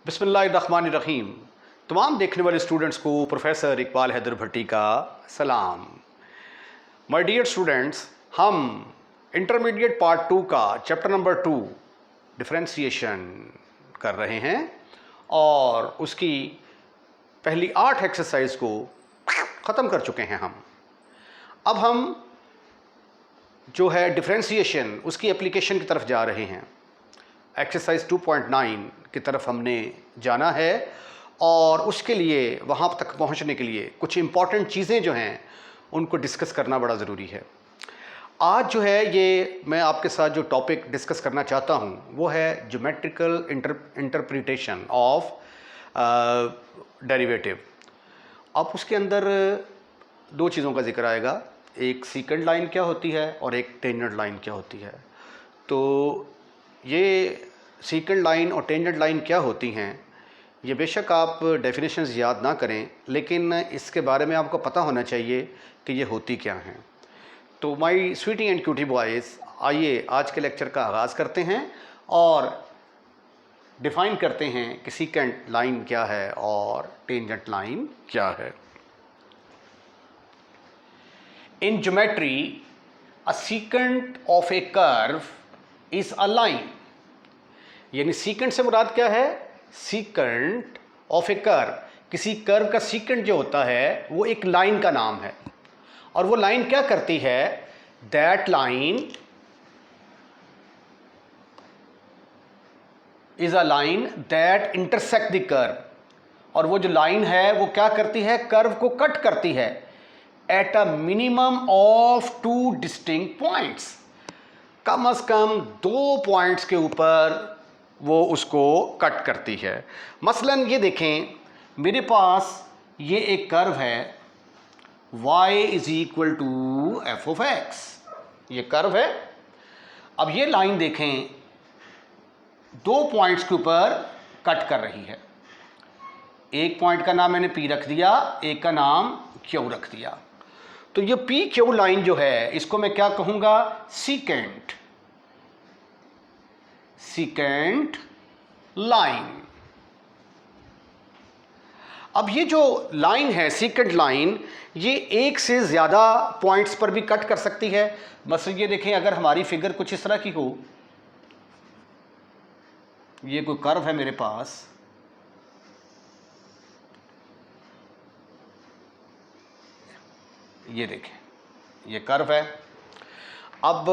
बिस्मिल्लाहिर्रहमानिर्रहीम। तमाम देखने वाले स्टूडेंट्स को प्रोफेसर इकबाल हैदर भट्टी का सलाम। माय डियर स्टूडेंट्स, हम इंटरमीडिएट पार्ट 2 का चैप्टर नंबर 2 डिफरेंशिएशन कर रहे हैं और उसकी पहली 8 एक्सरसाइज को ख़त्म कर चुके हैं हम। अब हम जो है डिफरेंशिएशन उसकी एप्लीकेशन की तरफ जा रहे हैं। एक्सरसाइज 2.9 की तरफ हमने जाना है और उसके लिए वहाँ तक पहुँचने के लिए कुछ इम्पॉर्टेंट चीज़ें जो हैं उनको डिस्कस करना बड़ा ज़रूरी है। आज जो है ये मैं आपके साथ जो टॉपिक डिस्कस करना चाहता हूँ वो है ज्योमेट्रिकल इंटरप्रिटेशन ऑफ डेरिवेटिव। अब उसके अंदर दो चीज़ों का जिक्र आएगा, एक सीकेंट लाइन क्या होती है और एक टेंजेंट लाइन क्या होती है। तो ये सीकेंट लाइन और टेंजेंट लाइन क्या होती हैं ये बेशक आप डेफिनेशंस याद ना करें, लेकिन इसके बारे में आपको पता होना चाहिए कि ये होती क्या हैं। तो my sweety and cutie boys, आइए आज के लेक्चर का आगाज़ करते हैं और डिफ़ाइन करते हैं कि सीकेंट लाइन क्या है और टेंजेंट लाइन क्या है। In geometry a secant of a curve is a line. यानी सीकेंट से मुराद क्या है? Secant of a curve. किसी कर्व का सीकेंट जो होता है वो एक लाइन का नाम है और वो लाइन क्या करती है? That line is a line that intersect the curve. और वो जो लाइन है वो क्या करती है? कर्व को कट करती है at a minimum of 2 distinct points. कम से कम 2 पॉइंट्स के ऊपर वो उसको कट करती है। मसलन ये देखें, मेरे पास ये एक कर्व है y is equal to F of X. ये कर्व है। अब ये लाइन देखें 2 पॉइंट्स के ऊपर कट कर रही है। एक पॉइंट का नाम मैंने p रख दिया, एक का नाम q रख दिया। तो ये पी क्यू लाइन जो है इसको मैं क्या कहूँगा? Secant line. अब ये जो लाइन है सीकेंट लाइन, ये एक से ज़्यादा पॉइंट्स पर भी कट कर सकती है। मसलन ये देखें, अगर हमारी फिगर कुछ इस तरह की हो, ये कोई कर्व है मेरे पास, ये देखें ये कर्व है। अब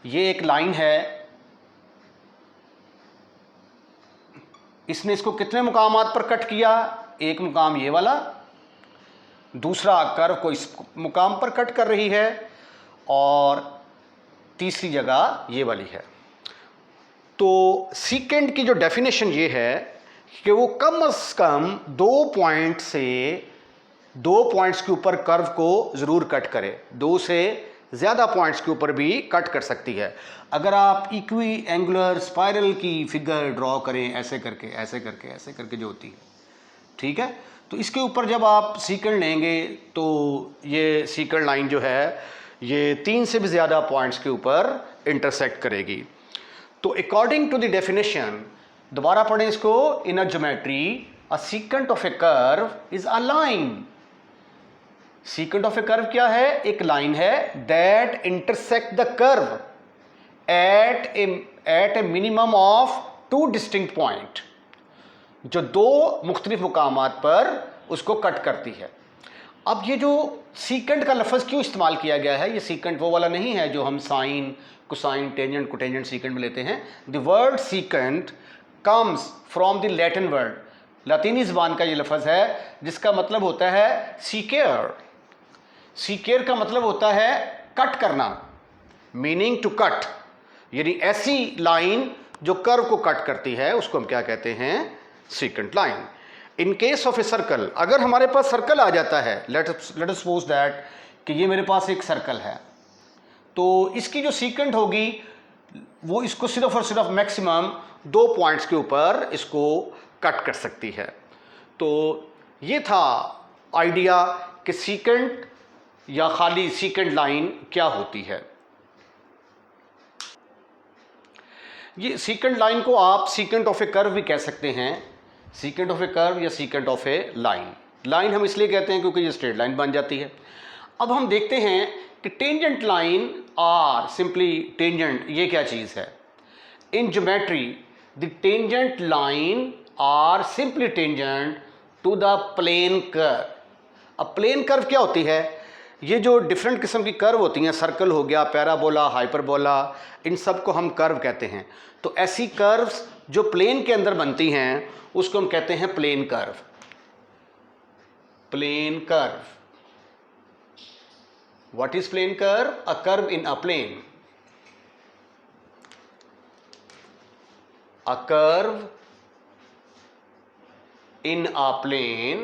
ये एक लाइन है, इसने इसको कितने मुकामात पर कट किया? एक मुकाम ये वाला, दूसरा कर्व को इस मुकाम पर कट कर रही है और तीसरी जगह ये वाली है। तो सीकेंट की जो डेफिनेशन ये है कि वो कम से कम 2 पॉइंट से 2 पॉइंट्स के ऊपर कर्व को ज़रूर कट करे। 2 से ज़्यादा पॉइंट्स के ऊपर भी कट कर सकती है। अगर आप इक्वी एंगुलर स्पाइरल की फिगर ड्रॉ करें ऐसे करके ऐसे करके ऐसे करके जो होती है, ठीक है, तो इसके ऊपर जब आप सीकेंट लेंगे तो ये सीकेंट लाइन जो है ये 3 से भी ज़्यादा पॉइंट्स के ऊपर इंटरसेक्ट करेगी। तो अकॉर्डिंग टू द डेफिनेशन, दोबारा पढ़ें इसको, in a geometry a secant of a curve is a line. Secant of a curve क्या है? एक लाइन है that intersect the curve at a minimum of 2 distinct point, जो 2 मुख्तलिफ मुकामात पर उसको कट करती है। अब ये जो सीकेंट का लफ्ज़ क्यों इस्तेमाल किया गया है? ये सीकेंट वो वाला नहीं है जो हम sine, cosine, tangent, cotangent secant में लेते हैं। The word secant comes from the Latin word, लातीनी ज़बान का ये लफ्ज़ है जिसका मतलब होता है सीकेयर। सीकेयर का मतलब होता है कट करना, मीनिंग टू कट। यानी ऐसी लाइन जो कर्व को कट करती है उसको हम क्या कहते हैं? Secant line. In case of a circle, अगर हमारे पास सर्कल आ जाता है, लेट अस सपोज दैट कि ये मेरे पास एक सर्कल है, तो इसकी जो सीकेंट होगी वो इसको सिर्फ और सिर्फ मैक्सिमम 2 पॉइंट्स के ऊपर इसको कट कर सकती है। तो ये था आइडिया कि सीकेंट या खाली सीकेंट लाइन क्या होती है। ये सीकेंट लाइन को आप सीकेंट ऑफ ए कर्व भी कह सकते हैं, सीकेंट ऑफ ए कर्व या secant of A line. Line हम इसलिए कहते हैं क्योंकि ये स्ट्रेट लाइन बन जाती है। अब हम देखते हैं कि टेंजेंट लाइन और सिंपली टेंजेंट ये क्या चीज़ है। In geometry the tangent line are simply tangent to the plane curve. अब प्लेन कर्व क्या होती है, ये जो डिफरेंट किस्म की कर्व होती हैं, सर्कल हो गया, पैराबोला, हाइपरबोला, इन सब को हम कर्व कहते हैं। तो ऐसी कर्व्स जो प्लेन के अंदर बनती हैं उसको हम कहते हैं plane curve. Plane curve, what is plane curve? A curve in a plane, a curve in a plane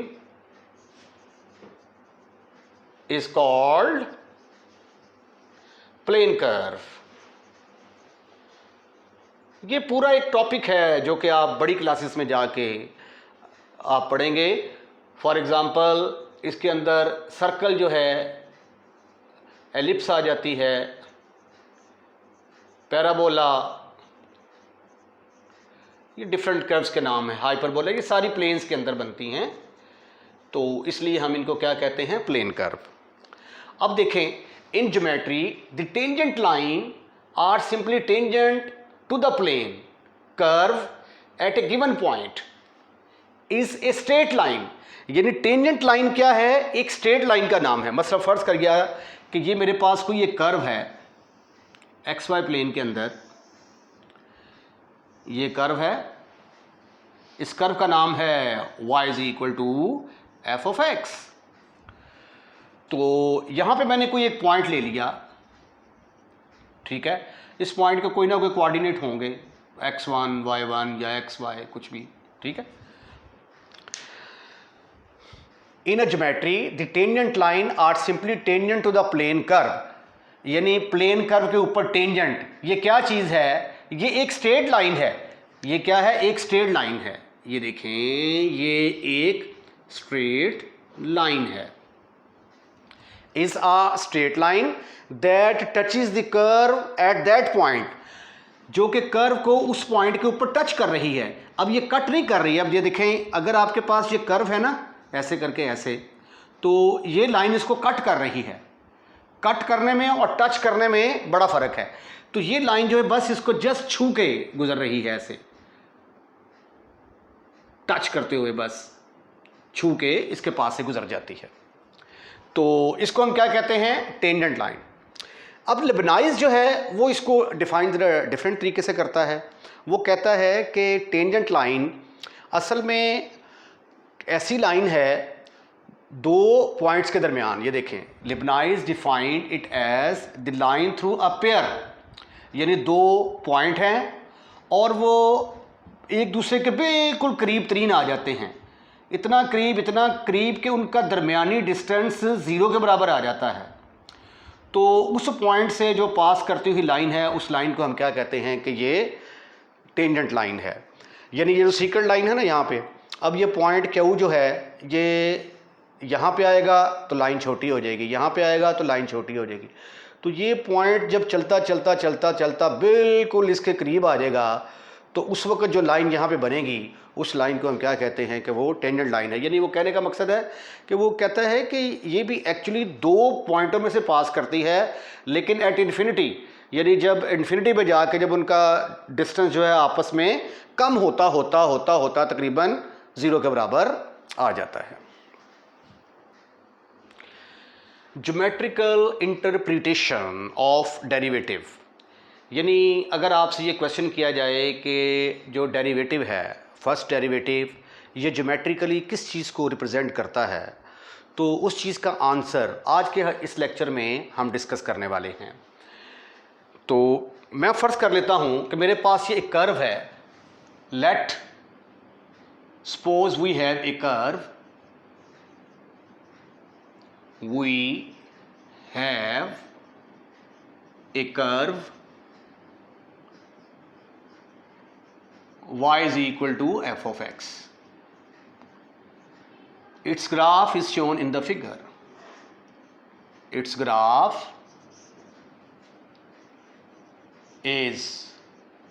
is called plane curve। ये पूरा एक टॉपिक है जो कि आप बड़ी क्लासेस में जाके आप पढ़ेंगे। फॉर एग्जांपल इसके अंदर सर्कल जो है, एलिप्स आ जाती है, पैराबोला, ये डिफरेंट कर्व्स के नाम है, हाइपरबोला, ये सारी प्लेन्स के अंदर बनती हैं, तो इसलिए हम इनको क्या कहते हैं? Plane curve. अब देखें, in geometry the tangent line are simply tangent to the plane curve at a given point is a straight line. यानी टेंजेंट लाइन क्या है? एक स्ट्रेट लाइन का नाम है। मतलब फर्ज कर गया कि ये मेरे पास कोई एक कर्व है एक्स वाई प्लेन के अंदर, ये कर्व है, इस कर्व का नाम है y is equal to F of X. तो यहां पे मैंने कोई एक पॉइंट ले लिया, ठीक है, इस पॉइंट के कोई ना कोई कोऑर्डिनेट होंगे, x1 y1 या xy कुछ भी, ठीक है। In a geometry the tangent line are simply tangent to the plane curve. यानी प्लेन कर्व के ऊपर टेंजेंट, ये क्या चीज है? ये एक स्ट्रेट लाइन है। ये क्या है? एक स्ट्रेट लाइन है। ये देखें, ये एक स्ट्रेट लाइन है। Is a straight line that touches the curve at that point, जो कि कर्व को उस पॉइंट के ऊपर टच कर रही है। अब ये कट नहीं कर रही है। अब ये देखें, अगर आपके पास ये कर्व है ना, ऐसे करके ऐसे, तो ये लाइन इसको कट कर रही है। कट करने में और टच करने में बड़ा फर्क है। तो ये लाइन जो है बस इसको जस्ट छू के गुजर रही है, ऐसे टच करते हुए बस छू के इसके पास से गुजर जाती है। तो इसको हम क्या कहते हैं? Tangent line. अब लेबनाइज जो है वो इसको डिफाइन डिफरेंट तरीके से करता है। वो कहता है कि टेंजेंट लाइन असल में ऐसी लाइन है दो पॉइंट्स के दरमियान। ये देखें, Leibniz defined it as the line through a pair, यानी दो पॉइंट हैं और वो एक दूसरे के बिल्कुल करीब तरीन आ जाते हैं, इतना करीब कि उनका दरमियानी डिस्टेंस ज़ीरो के बराबर आ जाता है। तो उस पॉइंट से जो पास करती हुई लाइन है, उस लाइन को हम क्या कहते हैं कि ये टेंजेंट लाइन है। यानी ये जो सीकेंट लाइन है ना यहाँ पे, अब ये पॉइंट क्यू जो है, ये यहाँ पे आएगा तो लाइन छोटी हो जाएगी, यहाँ पे आएगा तो लाइन छोटी हो जाएगी। तो ये पॉइंट जब चलता बिल्कुल इसके करीब आ जाएगा, तो उस वक्त जो लाइन यहाँ पे बनेगी, उस लाइन को हम क्या कहते हैं कि वो टेंजेंट लाइन है। यानी वो कहने का मकसद है कि वो कहता है कि ये भी एक्चुअली दो पॉइंटों में से पास करती है, लेकिन एट इन्फिनिटी, यानी जब इन्फिनिटी पे जाके जब उनका डिस्टेंस जो है आपस में कम होता तकरीबन ज़ीरो के बराबर आ जाता है। ज्योमेट्रिकल इंटरप्रिटेशन ऑफ डेरिवेटिव, यानी अगर आपसे ये क्वेश्चन किया जाए कि जो डेरिवेटिव है, फर्स्ट डेरिवेटिव, ये ज्योमेट्रिकली किस चीज़ को रिप्रेजेंट करता है, तो उस चीज़ का आंसर आज के इस लेक्चर में हम डिस्कस करने वाले हैं। तो मैं फ़र्ज़ कर लेता हूँ कि मेरे पास ये एक कर्व है। Let suppose we have a curve, we have a curve y is equal to f of x. Its graph is shown in the figure. Its graph is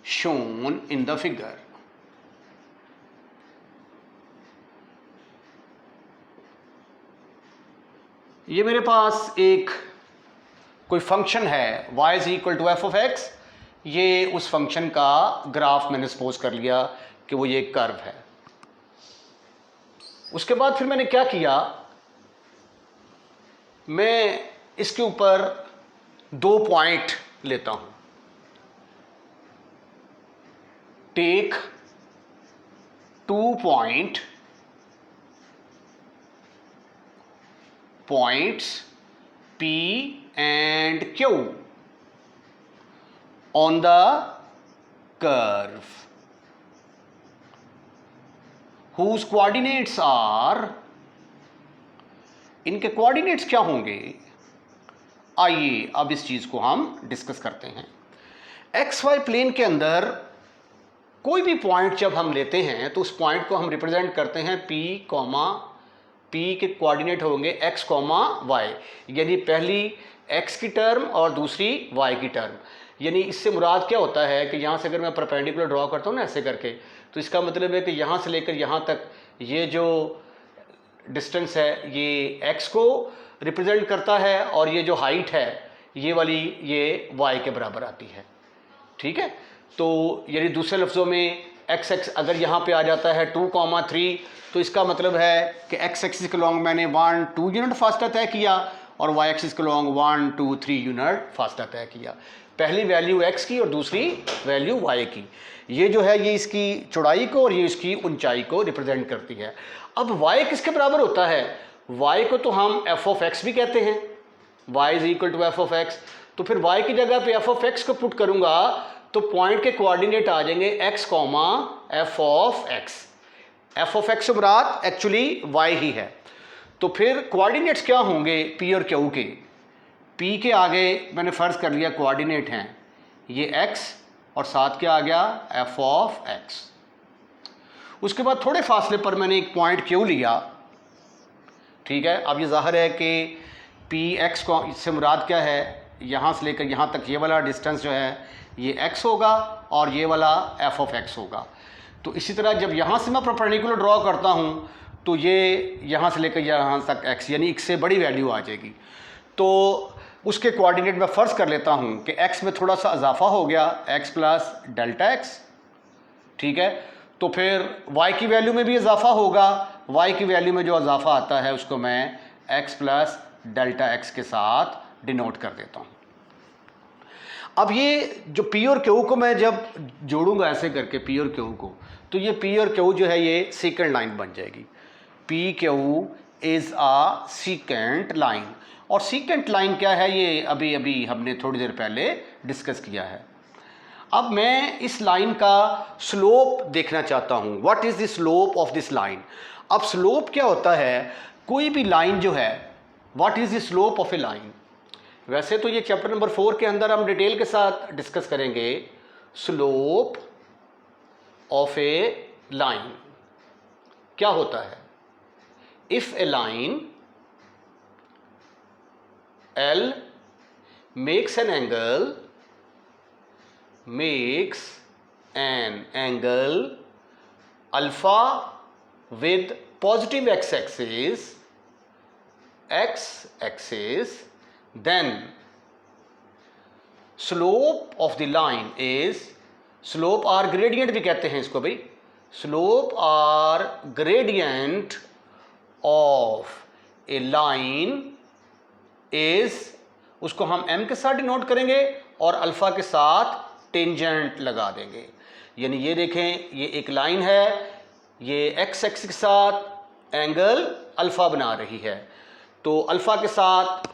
shown in the figure. ये मेरे पास एक कोई function है y is equal to F of X, ये उस function का graph मैंने suppose कर लिया कि वो ये कर्व है। उसके बाद फिर मैंने क्या किया, मैं इसके ऊपर 2 पॉइंट लेता हूं। Take 2 points P and Q on the curve whose coordinates are, इनके कोऑर्डिनेट्स क्या होंगे, आइए अब इस चीज को हम डिस्कस करते हैं। एक्स वाई प्लेन के अंदर कोई भी पॉइंट जब हम लेते हैं तो उस पॉइंट को हम रिप्रेजेंट करते हैं P, P के कोऑर्डिनेट होंगे x, y, यानी पहली x की टर्म और दूसरी y की टर्म। यानी इससे मुराद क्या होता है कि यहाँ से अगर मैं परपेंडिकुलर ड्रॉ करता हूँ ना ऐसे करके, तो इसका मतलब है कि यहाँ से लेकर यहाँ तक ये जो डिस्टेंस है ये x को रिप्रेजेंट करता है और ये जो हाइट है ये वाली ये y के बराबर आती है। ठीक है, तो यानी दूसरे लफ्ज़ों में x अगर यहाँ पे आ जाता है 2, 3, तो इसका मतलब है कि x एक्सिस के लॉन्ग मैंने 1, 2 यूनिट फासला तय किया और y एक्सिस के लॉन्ग 1, 2, 3 यूनिट फासला तय किया। पहली वैल्यू x की और दूसरी वैल्यू y की। ये जो है ये इसकी चौड़ाई को और ये इसकी ऊंचाई को रिप्रेजेंट करती है। अब y किसके बराबर होता है, y को तो हम f ऑफ x भी कहते हैं, y is equal to F of X. तो फिर y की जगह पे f ऑफ x को पुट करूंगा तो पॉइंट के कोऑर्डिनेट आ जाएंगे x, f of x। f of x मुराद एक्चुअली y ही है। तो फिर कोऑर्डिनेट्स क्या होंगे p और q के, p के आगे मैंने फ़र्ज़ कर लिया कोऑर्डिनेट हैं ये x और साथ क्या आ गया f ऑफ x। उसके बाद थोड़े फासले पर मैंने एक पॉइंट q लिया। ठीक है, अब ये ज़ाहिर है कि px को इससे मुराद क्या है, यहाँ से लेकर यहाँ तक ये वाला डिस्टेंस जो है ये x होगा और ये वाला f ऑफ x होगा। तो इसी तरह जब यहाँ से मैं परपेंडिकुलर ड्रॉ करता हूँ तो ये यहाँ से लेकर यहाँ तक x यानी x से बड़ी वैल्यू आ जाएगी। तो उसके कोऑर्डिनेट में फ़र्ज़ कर लेता हूँ कि x में थोड़ा सा इजाफा हो गया, x प्लस डेल्टा x। ठीक है, तो फिर y की वैल्यू में भी इजाफा होगा, y की वैल्यू में जो इजाफा आता है उसको मैं x प्लस डेल्टा x के साथ डिनोट कर देता हूँ। अब ये जो P और Q को मैं जब जोड़ूंगा ऐसे करके P और Q को, तो ये P और Q जो है ये सेकेंड लाइन बन जाएगी। PQ is a secant line. और सीकेंट लाइन क्या है ये अभी अभी हमने थोड़ी देर पहले डिस्कस किया है। अब मैं इस लाइन का स्लोप देखना चाहता हूँ, what is the slope of this line. अब स्लोप क्या होता है, कोई भी लाइन जो है, what is the slope of A line. वैसे तो ये चैप्टर नंबर 4 के अंदर हम डिटेल के साथ डिस्कस करेंगे स्लोप ऑफ ए लाइन क्या होता है। If A line L makes an angle alpha with positive x-axis, then slope of the line is, slope or gradient भी कहते हैं इसको भाई, slope or gradient of a line is, उसको हम m के साथ डिनोट करेंगे और अल्फा के साथ टेंजेंट लगा देंगे। यानी ये देखें ये एक लाइन है, ये x एक्सिस के साथ एंगल अल्फा बना रही है, तो अल्फा के साथ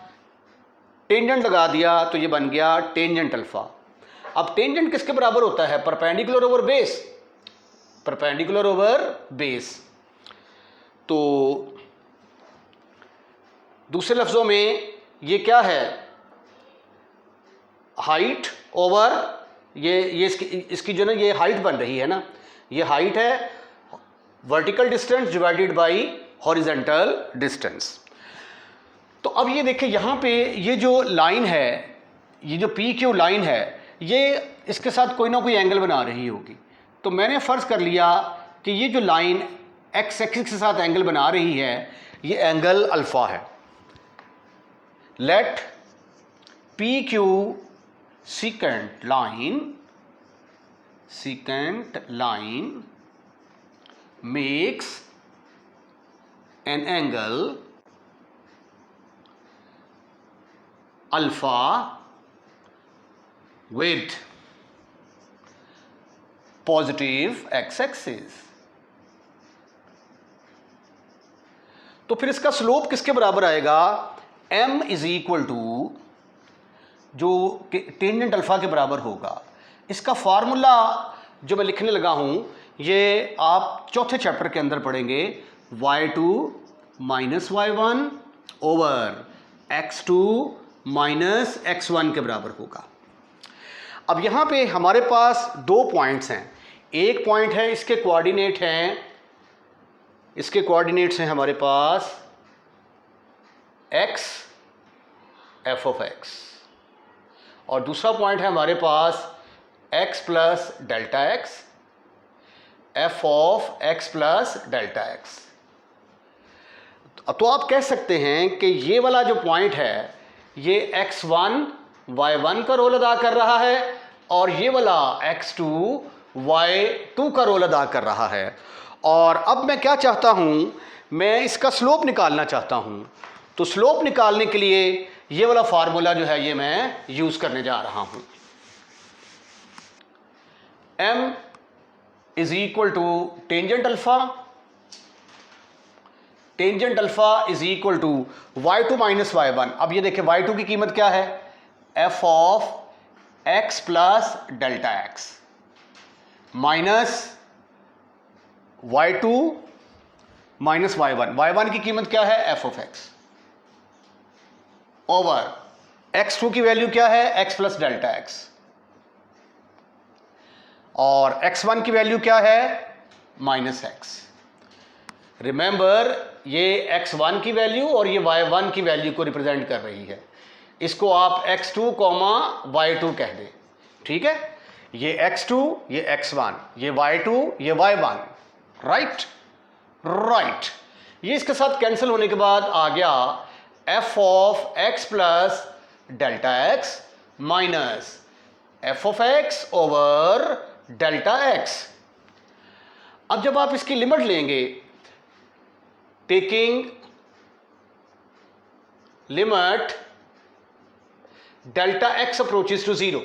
टेंजेंट लगा दिया तो ये बन गया टेंजेंट अल्फा। अब टेंजेंट किसके बराबर होता है, perpendicular over base, perpendicular over base. तो दूसरे लफ्ज़ों में ये क्या है, हाइट ओवर ये इसकी जो ना ये हाइट बन रही है ना, ये हाइट है vertical distance divided by horizontal distance. तो अब ये देखिए यहाँ पे ये जो लाइन है, ये जो पी क्यू लाइन है, ये इसके साथ कोई ना कोई एंगल बना रही होगी। तो मैंने फ़र्ज़ कर लिया कि ये जो लाइन एक्स एक्सिस के साथ एंगल बना रही है ये एंगल अल्फ़ा है। Let P Q secant line makes an angle alpha with positive x-axis। तो फिर इसका स्लोप किसके बराबर आएगा? m इज इक्वल टू जो टेंजेंट अल्फा के बराबर होगा। इसका फार्मूला जो मैं लिखने लगा हूं ये आप चौथे चैप्टर के अंदर पढ़ेंगे। y2 minus y1 over x2 minus x1 के बराबर होगा। अब यहाँ पे हमारे पास दो पॉइंट्स हैं। एक पॉइंट है इसके कोऑर्डिनेट हैं, इसके कोऑर्डिनेट्स हैं हमारे पास x f ऑफ x, और दूसरा पॉइंट है हमारे पास x plus delta x f of x plus delta x. तो आप कह सकते हैं कि ये वाला जो पॉइंट है ये x1 y1 का रोल अदा कर रहा है और ये वाला x2 y2 का रोल अदा कर रहा है। और अब मैं क्या चाहता हूँ, मैं इसका स्लोप निकालना चाहता हूँ। तो स्लोप निकालने के लिए ये वाला फार्मूला जो है ये मैं यूज करने जा रहा हूं। m is equal to tangent alpha, tangent alpha is equal to y2 minus y1। अब ये देखिए y2 की कीमत क्या है? f of x plus delta x minus y2 minus y1। y1 की कीमत क्या है? f of x over x2 की वैल्यू क्या है? x प्लस डेल्टा एक्स, और x1 की वैल्यू क्या है? Minus x। रिमेंबर ये x1 की वैल्यू और ये y1 की वैल्यू को रिप्रेजेंट कर रही है। इसको आप x2 y2 कह दें, ठीक है? ये x2 ये x1, ये y2 ये y1, राइट राइट। ये इसके साथ कैंसिल होने के बाद आ गया f of x plus delta x minus f of x over delta x। अब जब आप इसकी लिमिट लेंगे, taking limit delta x approaches to 0,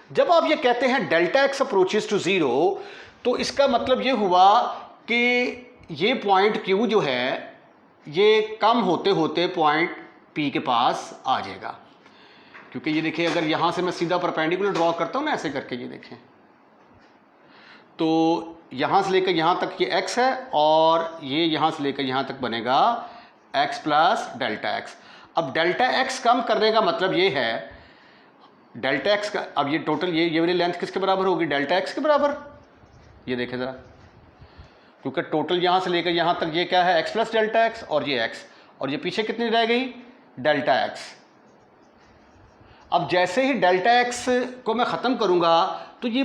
जब आप ये कहते हैं डेल्टा x अप्रोचेस टू 0 तो इसका मतलब ये हुआ कि ये पॉइंट Q जो है ये कम होते होते पॉइंट P के पास आ जाएगा। क्योंकि ये देखिए अगर यहाँ से मैं सीधा परपेंडिकुलर ड्रॉ करता हूँ ना ऐसे करके, ये देखें तो यहाँ से लेकर यहाँ तक ये x है और ये यहाँ से लेकर यहाँ तक बनेगा x प्लस डेल्टा एक्स। अब डेल्टा x कम करने का मतलब ये है डेल्टा x का, अब ये टोटल ये वाली लेंथ किसके बराबर होगी? डेल्टा x के बराबर। ये देखें ज़रा, क्योंकि टोटल यहाँ से लेकर यहाँ तक ये क्या है? x प्लस डेल्टा एक्स, और ये x, और ये पीछे कितनी रह गई? Delta x। अब जैसे ही डेल्टा x को मैं ख़त्म करूँगा तो ये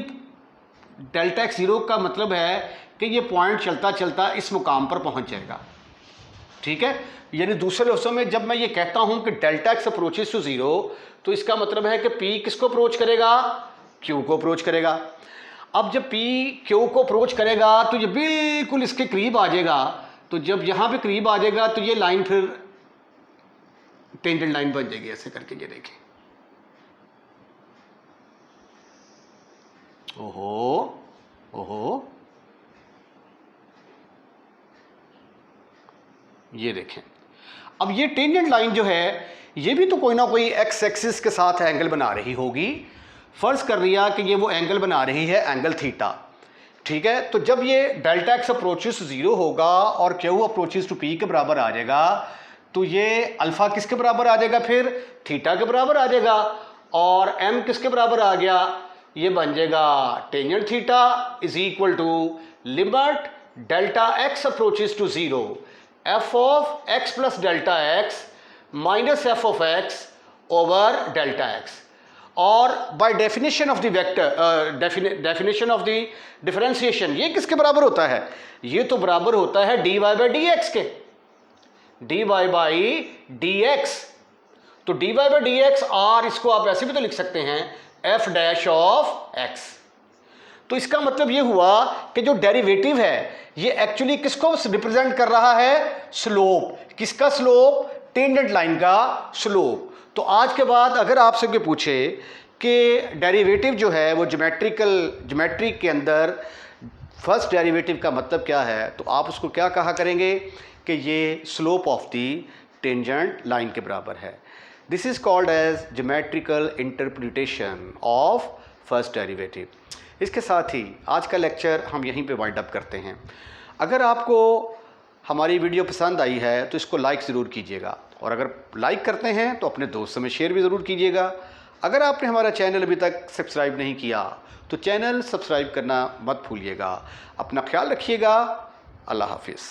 डेल्टा x 0 का मतलब है कि ये पॉइंट चलता चलता इस मुकाम पर पहुँच जाएगा, ठीक है? यानी दूसरे लफ्ज़ों में जब मैं ये कहता हूँ कि डेल्टा x अप्रोचेस टू 0 तो इसका मतलब है कि P किसको अप्रोच करेगा? Q को अप्रोच करेगा। अब जब P Q को अप्रोच करेगा तो ये बिल्कुल इसके करीब आ जाएगा। तो जब यहाँ पे करीब आ जाएगा तो ये लाइन फिर टेंजेंट लाइन बन जाएगी ऐसे करके। ये देखें, ओहो ओहो, ये देखें। अब ये टेंजेंट लाइन जो है ये भी तो कोई ना कोई एक्स एक्सिस के साथ एंगल बना रही होगी। फर्ज कर लिया कि ये वो एंगल बना रही है, एंगल थीटा, ठीक है? तो जब ये डेल्टा एक्स अप्रोचेस टू 0 होगा और क्यू अप्रोचेस टू पी के बराबर आ जाएगा तो ये अल्फा किसके बराबर आ जाएगा? फिर थीटा के बराबर आ जाएगा। और एम किसके बराबर आ गया? ये बन जाएगा tangent theta is equal to limit delta x approaches to 0 f of x plus delta x minus f of x over delta x. और by definition of the vector, definition of the differentiation, ये किसके बराबर होता है? ये तो बराबर होता है dy बाई डी एक्स के, dy बाई डी एक्स। तो dy बाई डी एक्स, और इसको आप ऐसे भी तो लिख सकते हैं f डैश ऑफ x। तो इसका मतलब ये हुआ कि जो डेरिवेटिव है ये एक्चुअली किसको रिप्रेजेंट कर रहा है? स्लोप। किसका स्लोप? टेंजेंट लाइन का स्लोप। तो आज के बाद अगर आपसे कोई पूछे कि डेरिवेटिव जो है वो ज्योमेट्री के अंदर फर्स्ट डेरिवेटिव का मतलब क्या है, तो आप उसको क्या कहा करेंगे कि ये slope of the tangent line के बराबर है। This is called as geometrical interpretation of first derivative. इसके साथ ही आज का लेक्चर हम यहीं पे वाइंड अप करते हैं। अगर आपको हमारी वीडियो पसंद आई है तो इसको लाइक ज़रूर कीजिएगा, और अगर लाइक करते हैं तो अपने दोस्तों में शेयर भी ज़रूर कीजिएगा। अगर आपने हमारा चैनल अभी तक सब्सक्राइब नहीं किया तो चैनल सब्सक्राइब करना मत भूलिएगा। अपना ख्याल रखिएगा। अल्लाह हाफिज़।